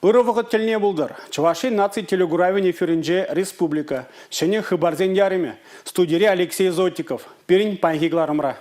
Ырывығыт теліне бұлдыр. Чуваши наци телегуравин эфирінже республика. Шене хыбарзен ярыме. Студире Алексей Зотиков. Перін панхигларымра.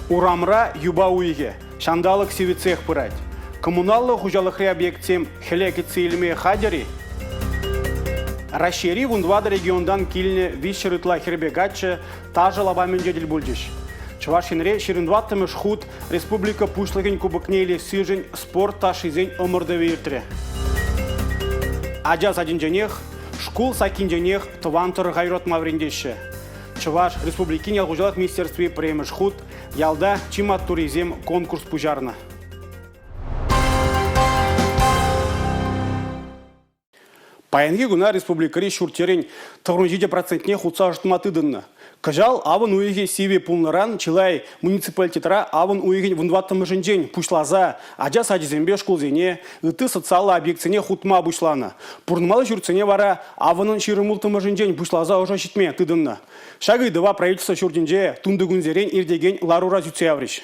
Урамра юба уйге. Шандалық севицех пырать. Коммуналлы хужалықры объектсем хелекетсі илме хадери. Рашери вундвады региондан киліне вишерытла хербегатчы тажы лабамен жедел бүлдіш. Чувашинре ширындваттымыш худ республика пушлыгын кубыкнейлі сыжын спорт ташизен ымырды вейіртірі. Аджаз адинженех, шкул сакинженех тывантыр ғайрот мавриндеші. Чуваш республикин ялғужалық министерстве премыш худ ялда чимат туризм конкурс пужарна. Паянги гуна республикари шуртерин 90% худса жытматыдынны. Кажал авын уйге сиве пулныран чилай муниципалитетра авын уйген вундваттымы жынжен пушлаза, аджа садизембе шкулзене, ыты социалы объектсене хутма бушлана. Пурнмалы жүрцене вара авынын ширымултымы жынжен пушлаза уже шитме тыдынны. Шагы дыва правительство шурденже тундыгунзерен ирдеген ларура зюцеавриш.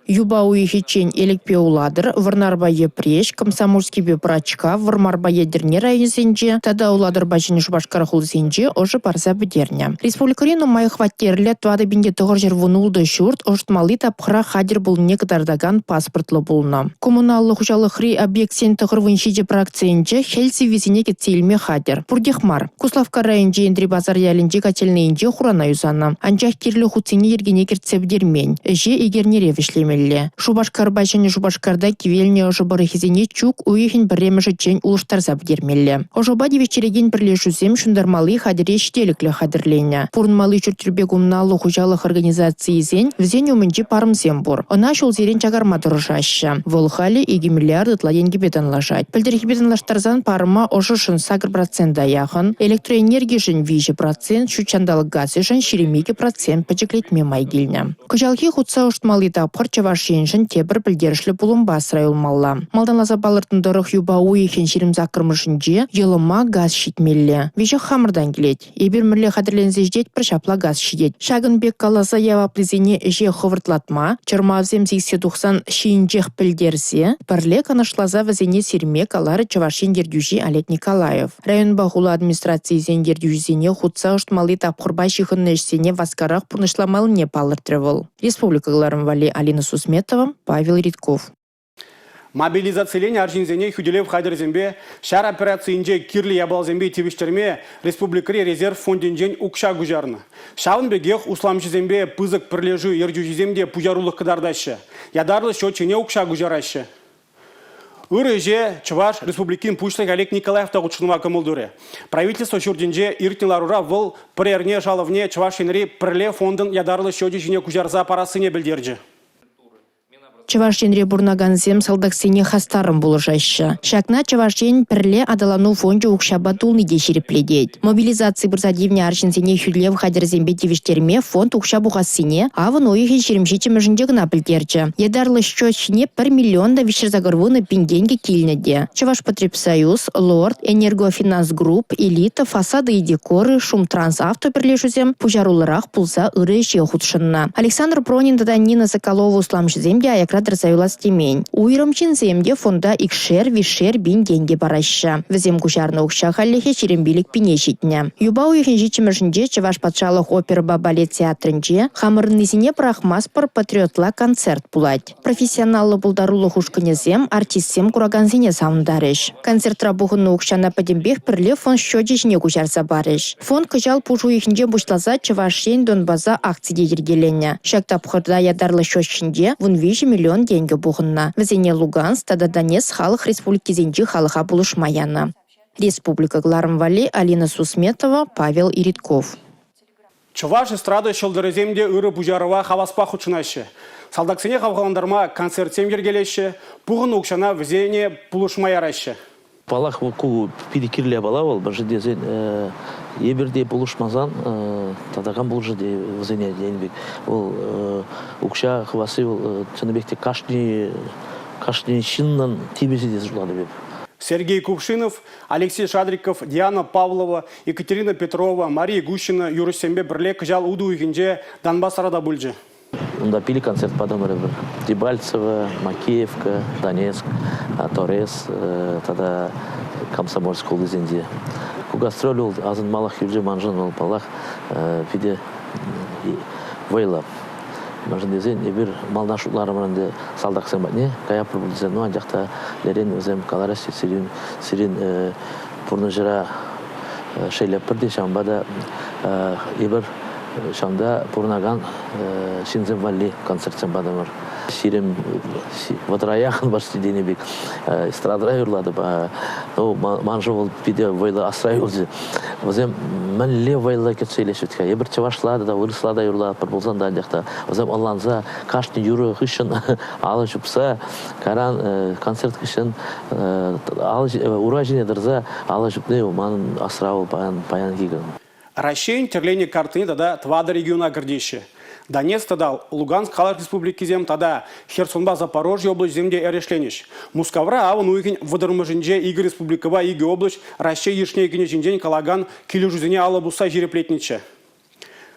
Юба уйхичен элекпе уладыр, варнарба епреш, комсомольский бепрачка, вармарба ядерне районсенже, тада уладыр бачыны шубашкар хулсенже, ожы парса бедерня. Республикарину май хваттерле твады бинде тұғыр жер вунулды шурт, ожтмалы тапқыра хадер бұл некдардаган паспортлы болна. Коммуналлы хужалықри объектсен тұғыр выншиде пракценже, хельси визине кетсейлме хадер. Пурдехмар, Куславка районже ендри базар ялінже кателнейнже хурана юзана. Анчах кирлі хутсене ергене кертсебдермен, эже егерне ревишлеме. Шубашкар бачыны шубашкарда кивелне ожыбары хизене чук уйхин біреміші чен улыштар забдермелі. Ожыба девечереген бірлешузем шундармалы хадере штеліклі хадерлене. Пурнмалы чүртірбе гумналы хужалық организации зен взен өмінже парымзем бұр. Она шул зерен чагарма тұрышашы. Волхали 2 миллиард ытладенге бетін лажать. Пілдерхи бетін лаштарзан парыма ожышын сагр процент даяғын, электроэнергия жын 5%, шучандалық газы жын 22% пәчеклетме майгеліне. Күжалхи хутса ұштмалы тапқыр Чавашеншін тебір білдерішлі бұлым басырай олмалла. Малданлаза балыртын дұрық юба уйхен шерім закырмышынже елыма газ шитмелі. Вежі хамырдан келет. Ебір мүрлі қадырлензе ждет бір шапла газ шидет. Шагын бек каласа ява плезене же ховыртлатма, чырмавзем 80-90 шиінжех білдерсе, бірле канашлаза вазене сермек алары Чавашен дердюжи Олег Николаев. Район бағулы администрации зен дердюжизене худса ұштмалы тапқырба шихынны ішсене васкарақ пұрнышламалы не палыртырывыл. Республикаларын вали Алина Сусметова, Павел Ритков. Мобилизацияление аржинзене хюделев хадерзембе, шар операциинже кирли ябалзембе тивиштерме республикари резерв фондинжен укша гужарны. Шавын бегех усламшызембе пызык пірлежу ерджуземде пужарулық кыдардашы. Ядарлы шочене укша гужарашы. Үріже Чуваш республикин пушлык Олег Николаев тағутшынуа көмілдірі. Правительство шурдинже иртнеларура выл пірерне жалывне Чувашинри пірле фондын ядарлы шочешіне кужарза парасыне білдерджі. Чавашенре бурнаганзем салдаксене хастарым булыжашы. Шакна Чавашен пірле адалану фонжы укшаба тулны дешерепледет. Мобилизации бірзадивне аршинсене хюлев хадерзембе тивиштерме фонд укшабу хассине, авын ойхен шеремшечі жіндегіна білдерчі. Едарлы счетшіне 1 миллионда вишерзагырвыны пинденге килнеде. Чаваш Потребсоюз, Лорд, Энергофинанс Групп, Элита, фасады и декоры, Шумтранс авто пірлешузем, пужарулырах пулса ыры же худшынна. Александр Пронин да Нина Соколова усламшыземде аякра дырзаюлас темень. Уйрымчин земде фонда икшер, вишер бин деньги бараща. Візем кушарны укша халлехе черембилик пинешитне. Юба уйхен жичимышынже Чаваш патшалық опера балет театрынже хамырнызине прахмаспор патриотла концерт пулать. Профессионалы булдарулы хушканезем артистсем кураганзине саундарыш. Концертра бұғынны укшана падембех пірле фон счетчишне кушарса барыш. Фонд кыжал пушу ихнже бушлаза Чавашен Донбаза акциде ергеленне. Шакта пхырда ядарлы счетчинде вун 5 миллион деньги бұғынна. Візене Луганск, тада Донецк халық республики зенжі халыға бұлышмаяна. Республика Гларымвали, Алина Сусметова, Павел Иритков. Чуваш эстрада шылдырыземде үрі бұжарыва хаваспа құчынашы. Салдаксене қавғаландарма концертсем ергелеші, бұғын ұқшана візене бұлышмаярашы. Балақ вұқу перекірле бала бол, бір жедезен ебірде бұлышмазан, тадаған бұл жеде візене денбек. Ол ұқша қывасы чыныбекте кашни шиннан тибезедес жылады беп. Сергей Кувшинов, Алексей Шадриков, Диана Павлова, Екатерина Петрова, Мария Гущина, Юрусембе бірле кыжал уду үйгенже Донбасс арада бүлжі. онда пили концерт подамыры бір. Дебальцево, Макеевка, Донецк, Торез, тогда Комсомольск ол кезенде. Гастроль ол азын малах юрже манжан ол балах виде вейла. Манжан дезен ебір малнашутларымырынды салдақ сен бәтіне, каяпыр бұл дезен, ну анжақта лерен өзем каларас сирин пұрны жыра шейлеп бірде шамбада ебір шамда пұрнаган Шинзен Валли концертсен бадамыр. Сирим вадраяхан башты денебек эстрадра юрлады ба. Манжы ол биде вайла асрай олды. Өзем мен ле вайла кетсейлешетке. Ебір чавашлады да, вырыслада юрлады, бір болсан да жақта. Өзем алланза кашты юры хышын алы жупса, каран концерт хышын ура женедірза алы жупны манын асра ол паян киген. Россия терление картыны тада твада региона гордище. Донецк тада Луганск халар республики зем тада Херсонба Запорожье область земде эрешлениш. Мускавра аван уйген водорможинже Игорь республикова Иги область Россия ешне генежинжен калаган килюжузене алабуса жиреплетниче.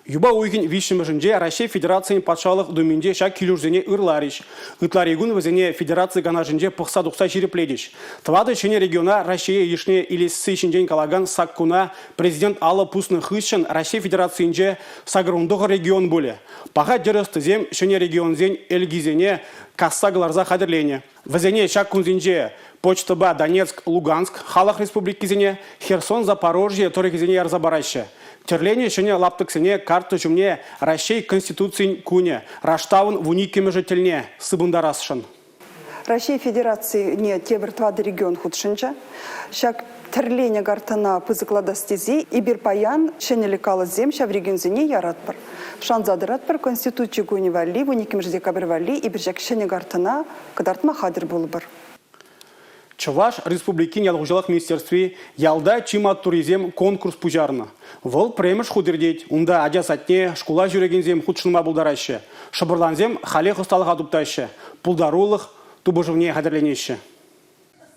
Юба уйген вишиможинже Россия Федерацияның патшалық думинде шак килюжузене ырлариш. Ытларигун вазене Федерация ганажинже пықса-дұқса жирепледиш. Твады шене региона Россия ешне илессы шинжен калаган саккуна президент Алла Пусны хышын Россия Федерацияңже сагрундығы регион боле. Паға дересті зем шене регион зен элгизене кассагларза қадырлене. Вазене шак кунзинже Почтаба Донецк, Луганск, Халах республики зене, Херсон, Запорожье, Торекизене Ярзабараща. Терление шене лаптыксене карты жумне Россия Конституциян куне, раштавын в уникеме жительне, сыбындарасшын. Россия Федерации не тебір твады регион худшынча. Шак терление гартана пызыклада стези и бирпаян шенелекалы зем шав регионзене яратпыр. Шанзадыратпыр Конституция куне вали, в уникеме же декабрь вали и биржак шене гартана кадартма хадыр болыбыр. Чуваш республикин ялғужалық министерстве ялда чима туризм конкурс пужарны. Вол премеш худырдеть, унда аджа сатне школа жүрегензем худшынма бұлдарашы. Шабырланзем хале хосталық адупташы. Пулдарулық тубыжывне хадырленеші.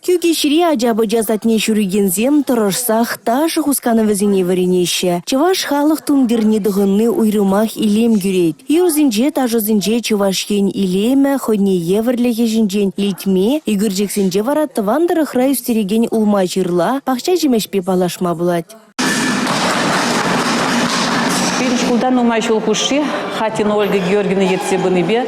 Кюкешири аджабы жазатне жүрегензем тұрышсақ тажы хусканы візіне варенеші. Чываш халық тумдерне дұғынны уйрымақ илем гюрет. Юрзінже тажызінже чывашкен илеме ходне еврлеге жінжен литме, игіржексінже варатты вандыры храй үстереген улма жырла, пақча жемешпе балашма бұлад. Шкулдан умайшыл хуши, хатина Ольга Георгиевна Ерцебыныбе,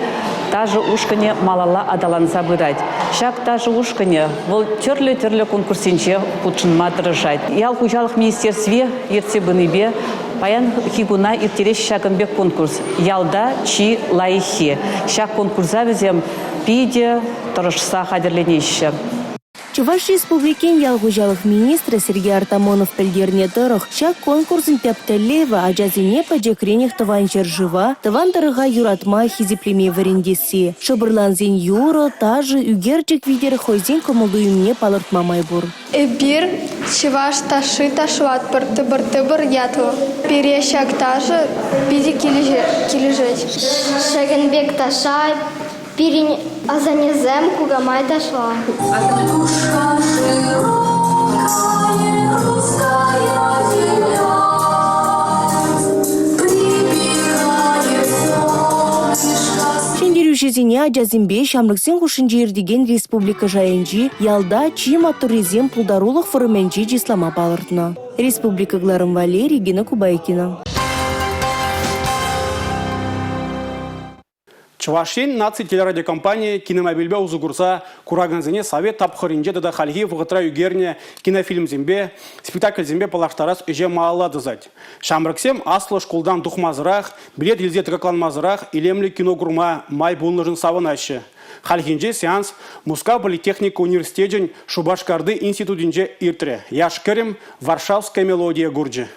тажы ушкане малала адаланса бырать. Шак тажы ушкане, вол терле конкурсинче путшынма дырыжать. Ял хужалық министерстве Ерцебыныбе, паян хигуна иртереш шагынбек конкурс. Ялда чи лайхи. Шак конкурса візем пиде тұрышса хадерленеші. Чуваш республикен ялғужалық министрі Сергей Артамонов пілдерне тұрық, шак конкурсын тәптәлева ажазине пәжекренех тыван жыржыва, тыван дырыға юратма хизиплеме варендесі. Шыбырланзен юро, тажы, үгерчік видер хойзен комылдуымне палыртмамай бұр. Бир чуваш ташы ташуат бір яту. Пере шак тажы биде кележет. Шагенбек таша, пирин азанезем кугамай дошла. Шендерушезіне аджазимбе шамрыксен хушынжы ердеген республика жайынжы ялда чима туризм пулдарулық форыменжи жислама балыртына. Республика Гларым Валерий, Гена Кубайкина. Чувашин наци телерадиокомпания киномобильбе узугурса кураганзене совет тапхыринже дада хальги вғытра югерне кинофильм зембе, спектакль зембе палаштарас үже маалла дызать. Шамрыксем аслы школдан тухмазырақ, билет елзе тыгакланмазырақ, илемлі киногурма май булныжын савынашы. Хальгинже сеанс Муска политехника университетен Шубашкарды институтинже иртре. Яш керем Варшавская мелодия гурджи.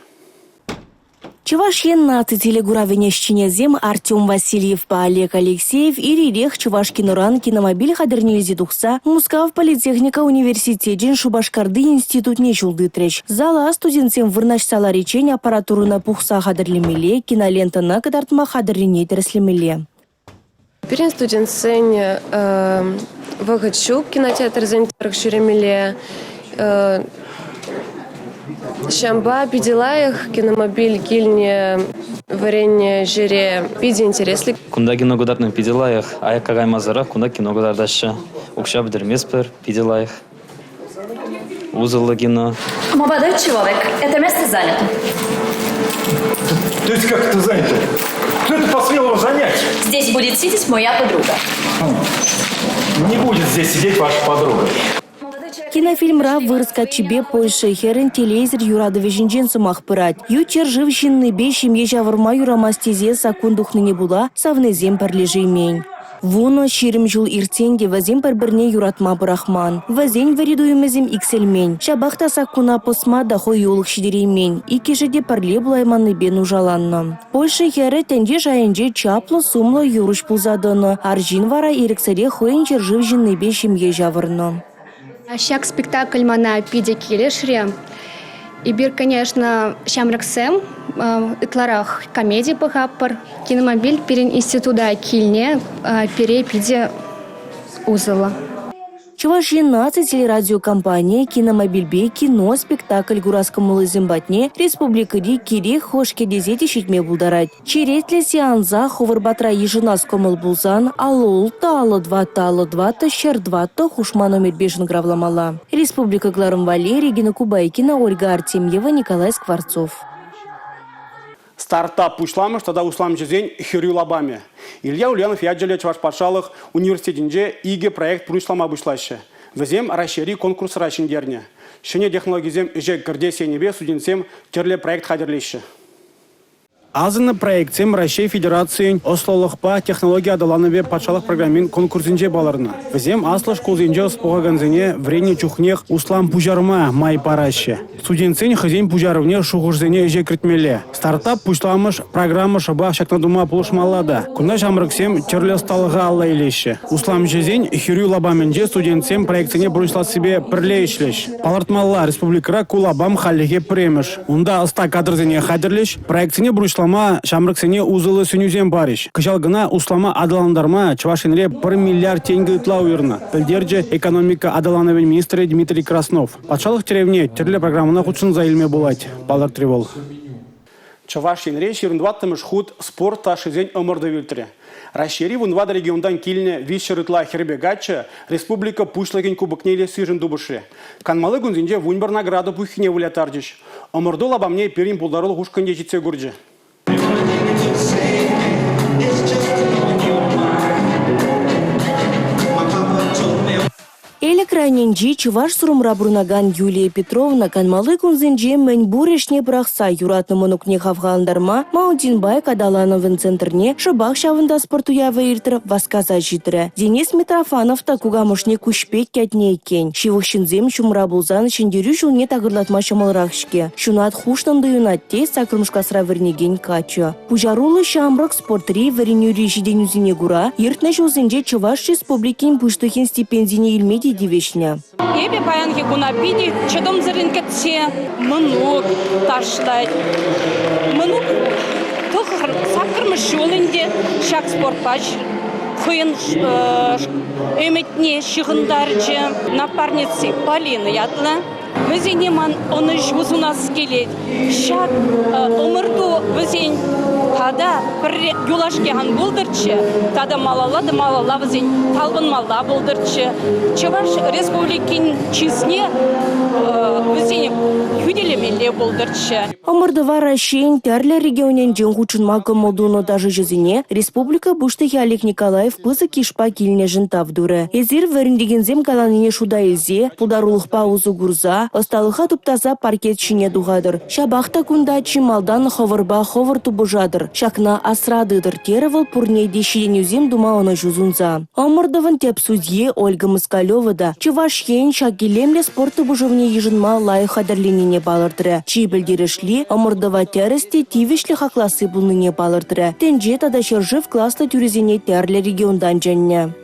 Чувашен наци телегуравенещинезем Артем Васильев па Олег Алексеев и Рирех Чувашкинуран киномобиль хадырнелези тухса Мускав политехника университетен Шубашкарды институтне жулды треш. Зала студентсем вырнаш сала речень аппаратурына пухса хадырлемеле, кинолентана кадартма хадырлене тереслемеле. Перен студентсен Вагачук кинотеатр зен шеремеле. Шамба пиделаях киномобиль кильне варенье жире пиде интересли. Кунда киногодарның пиделаях, аяққа мазара, кунда киногодардашы. Укша бідірмеспір пиделаях. Узылы кино. Молодой человек, это место занято. То есть как это занято? Кто это посмел его занять? Здесь будет сидеть моя подруга. Не будет здесь сидеть ваша подруга. Кинофильмра вырска чебе Польша херен телевизор юрадове жинжен сумах пырать. Ючер жив шинны бешим ежавырма юрамастезе сакундухныне була савнезем парлежи имень. Вуно ширим жул иртенде вазем бір-бірне юратма бұрахман. Вазен варидуемезем икселмень. Шабахта сакуна посма дахо юлық шидереймень. Икешеде парле булайманны бен ужаланны. Польша хері тенде жайынже чаплы сумлы юруш пулзадыны. Аржин вара ирексере хоенчер жив жинны бешим ежавырны. Щак спектакль мана пиде килешре. И бир, конечно, шамраксем, итларах комедии пахаппар, киномобиль перен института кильне, пере пиде узела. Чувашия наци телерадиокомпания киномобильбе кино спектакль гураскамулы зимбатне республика ди кире хошке дезети шитме булдарать. Черетле сеанза ховарбатра ежинас комыл булзан алол талы двата щер-двата хушма номер бешен гравламала. Республика Гларым Валерий, Регина Кубайкина, Ольга Артемьева, Николай Скворцов. Стартап пушламыш, тогда усламыш зень хюрю лабами. Илья Ульянов яджале Чувашпашалых университетинже иге проект прушлама бушлаще. Везем расшири конкурс рашиндерне. Шене технологизем жек гырде сенебе суденсем терле проект хадерлеші. Азыны проектсем Россия Федерациян ослолықпа технология адаланыве патшалық программин конкурсинже баларына. Візем аслы школзинже споғаганзіне врене чухнех услам пужарма май параще. Студентсен хызен пужарывне шуғырзене же кіртмеле. Стартап пушламыш программа шаба шакнадума пулышмалада. Кунда жамрыксем терле сталыға алла елеші. Услам жезен хирю лабаменже студентсем проектсене бұрышла себе пірле ішлеш. Палартмалла республикара кулабам халлеге премеш. Унда аста кадрзене хадерлеш проектсене бұрышла шамрыксене узылы сүнюзем бариш. Кыжалгына услама адаландарма Чувашинре 1 миллиард тенге ытла уйрна. Пілдерже экономика адалановен министрі Дмитрий Краснов. Патшалық теревне терле программына худшын заилме болать. Палар тревол. Чувашинре 22-тымыш худ спорт ташызен ымырды вилтіре. Расшири вунвада региондан килне вишерытла хербегача республика пушлаген кубыкнеле сыжын дубыше. Канмалы гунзинже вунбар награду пухине вылятардыш. Ымырды лабамне перин пулдарыл хушканде житсе гурджи. Элек раненжи Чуваш сурумра брунаган Юлия Петровна канмалы кунзенже мэнь бурешне брахса юратны монукне хавгаландарма Маудинбай Кадалановын центрне шыбах шавында спортуява иртір васказа житрі. Денис Митрофанов такугамышне кушпек кятне екен. Шивықшынзем чумра булзан шендерю жылне тағырлатма шамалрахшке. Шунат хуштанды юнатте сакрымшкасра вернеген качу. Пужарулы шамрак спортри веренюри жиденюзине гура иртне жылзенже Чуваш республикин пуштухин стипендине илмеди дивишня. Ебе паянки кунапиди, чадом заринкатсе, мынук ташлать. Мынук тохар сакрмыш жолынде шак спортпач. Хыын эметне шығындарчы напарницы Полины ятлы. Візене ман оны жуз у нас келет. Шак омырду візен тада бір юлашке хан болдырчы. Тада малала візен талбын мала болдырчы. Чуваш республикин чизне візен хүделемеле болдырчы. Омырдыва Рашен тәрлі регионен жен хучынма көмылдуыны даже жезіне республика бұштығы Олег Николаев пызы кишпа келіне жын тавдуры. Эзір вәріндегензем каланыне шуда елзе, пулдарулықпа узу гурза, осталыға туптаса паркет шине дуғадыр. Шабақта күнда чималдан ховырба ховыр тубыжадыр. Шакна асрадыдыр теревал пурнейде шиденюзем дума оны жузунза. Омырдывын теп судье Ольга Москалева да Чувашен шакелемле спорты бұжывне ежынма лайы хадырленіне балырдыры. Чибілдерішли омырдыва тәрісте тивишлі хақласы бұлныне балырдыры. Тенже тада шержив класты түрізене тәрлі региондан жәнне.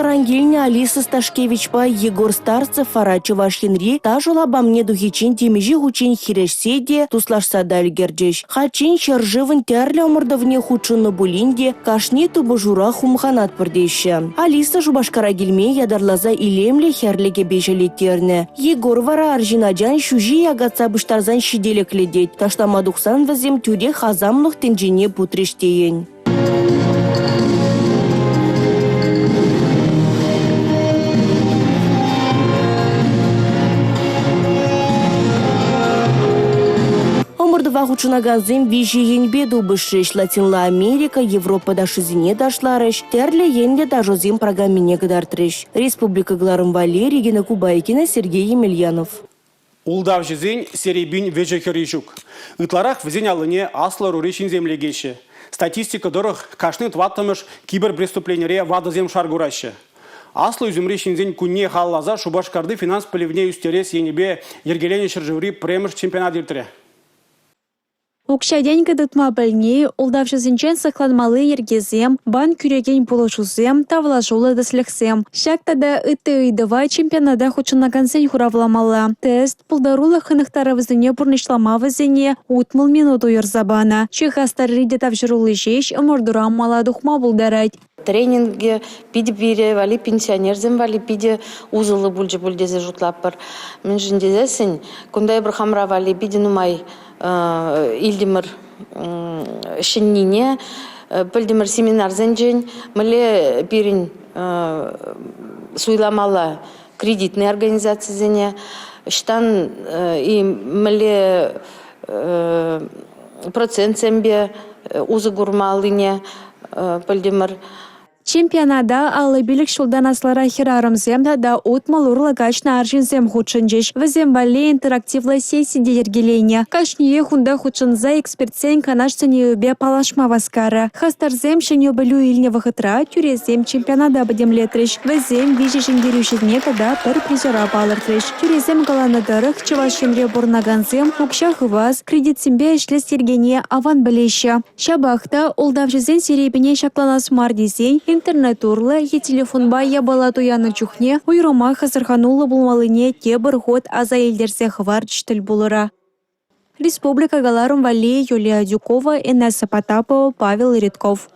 Рангильня Алиса Сташкевичпа Егор Старцев Фара Чуваш Хенри тажула бамне духичин темежи хучин хирешседе туслашса дальгердеш. Хачин чаржывын тярле омырдовне хучуны булинде кашни тубужура хумханат пырдейші. Алиса Жубашкара гильме ядарлаза илемле херлеге бежелеттерне. Егор вара аржинаджан шужи ягатса быштарзан шиделек ледет. Таштамадухсан вазем тюде хазамлық тенжине путрештейін. Вахучунагазым вижи енбеду бышреш Латинла Америка, Европа дашизине дашларыш, терле енле дажозим программине гадартрыш. Республика Гларым Валерий, Регина Кубайкина, Сергей Емельянов. Улдав жизнь серебин вежехеришук. Итларах везень алыне аслы руришин землегеші. Статистика дорог кашны тваттымыш киберпреступлениере вадызем шаргураща. Аслы үзімрешін зен күнне халлаза Шубашкарды финанс поливне үстерес енебе ергелене шыржыври премыш чемпионат ертіре. Укша деньги дытма бөлне, улдавшы зінчен сықланмалы ергезем, бан күреген болушузем, тавлажулы дыслексем. Шактада ыты ыдыва чемпионада хучынагансен хуравламалы. Тест пулдарулы хынықтары візіне бұрнышлама візіне утмыл минуту ерзабана. Чихастар риде тавжырулы жеш, ымырдурам мала духма булдарайд. Тренинге пиде бире вали пенсионерзем вали пиде узылы бульдезе жутлаппар. Мен жіндезесін, күндай бір хамра вали пиде нумай Ильдимир Шиннине, Пылдимир семинар зенжен, міле пирин суйламала кредитный организация зене, штан и міле процент зембе узы гурмалыне Пылдимир. Чемпионада алы билік шулдан аслара хирарымзем да утмал урлагачна аржинзем худшынжеш. Візем бале интерактивлы сессиде ергелене. Кашние хунда худшынза экспертсен канашцыне үбе палашма васкара. Хастарзем шеню білу илне вахытра тюрезем чемпионада бадемлетреш. Візем вижи жингерюшезне тада пір призера балыртреш. Тюрезем галанадырых чывашенре бурнаганзем укшах ваз кредитсембе эшлес ергене аван білеші. Шабахта улдавжызен серебіне шакланас мардизен интернет-урлы е телефонба ябала туяны чухне уйрома хасырханулы булмалыне тебір год аза елдерсе хвар чтіль булыра. Республика Галарым Вале, Юлия Дюкова, Инесса Потапова, Павел Редков.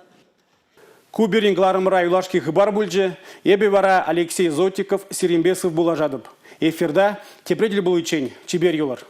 Куберин Гларым Раюлашки хыбар бульджи, ебе вара Алексей Зотиков, Сиримбесов булажадып. Эфирда тепредель булычень, чибер юлар.